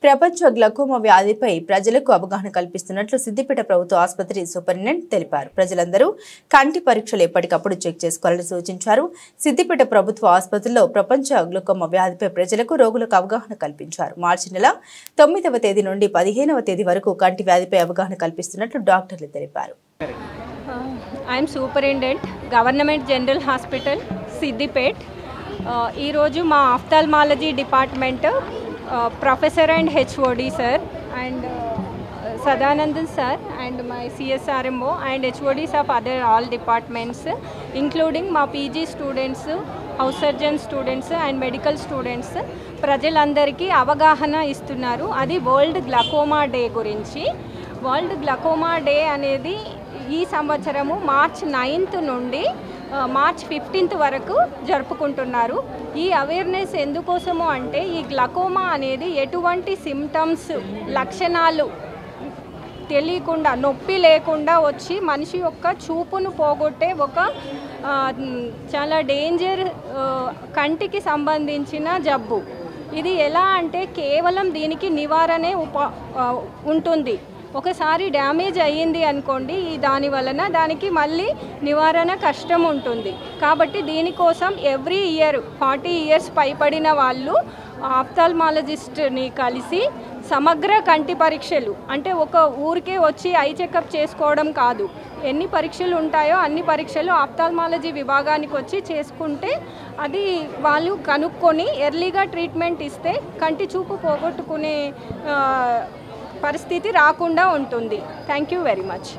ప్రపంచ గ్లకోమా వ్యాధిపై ప్రజలకు అవగాహన కల్పిస్తున్నట్లు సిద్దిపేట ప్రభుత్వ ఆసుపత్రి సూపరింటెండెంట్ తెలిపారు. ప్రజలందరూ కంటి పరీక్షలు ఎప్పటికప్పుడు చెక్ చేసుకోవాలని సూచించారు. సిద్దిపేట ప్రభుత్వ ఆసుపత్రిలో ప్రపంచ గ్లకోమా వ్యాధిపై ప్రజలకు రోగులకు అవగాహన కల్పించారు. మార్చి నెల 9వ తేదీ నుండి 15వ తేదీ వరకు కంటి వ్యాధిపై అవగాహన కల్పిస్తున్నట్లు డాక్టర్లు తెలిపారు. I am Superintendent, Government General Hospital, Siddipet. ఈ రోజు మా ophthalmology department professor and HOD sir and Sadanandan sir and my CSRMO and HODs of other all departments including my PG students, house surgeon students and medical students ప్రజలందరికీ అవగాహన ఇస్తున్నారు. అది world glaucoma day గురించి. World glaucoma day అనేది ఈ సంవత్సరము March 9th నుండి March 15th వరకు జరుపుకుంటున్నారు. ఈ అవేర్నెస్ ఎందుకోసము అంటే ఈ గ్లకోమా అనేది ఎటువంటి సిమ్టమ్స్ లక్షణాలు తెలియకుండా నొప్పి లేకుండా వచ్చి మనిషి యొక్క చూపును పోగొట్టే ఒక చాలా డేంజర్ కంటికి సంబంధించిన జబ్బు. ఇది ఎలా అంటే కేవలం దీనికి నివారణే ఉంటుంది. ఒకసారి డ్యామేజ్ అయ్యింది అనుకోండి దాని వలన దానికి మళ్ళీ నివారణ కష్టం ఉంటుంది. కాబట్టి దీనికోసం ఎవ్రీ ఇయర్ 40 years పైబడిన వాళ్ళు ఆఫ్థాల్మాలజిస్ట్ని కలిసి సమగ్ర కంటి పరీక్షలు అంటే ఒక ఊరికే వచ్చి ఐ చెకప్ చేసుకోవడం కాదు, ఎన్ని పరీక్షలు ఉంటాయో అన్ని పరీక్షలు ఆఫ్థాల్మాలజీ విభాగానికి వచ్చి చేసుకుంటే అది వాళ్ళు కనుక్కొని ఎర్లీగా ట్రీట్మెంట్ ఇస్తే కంటి చూపు పోగొట్టుకునే పరిస్థితి రాకుండా ఉంటుంది. Thank you very much.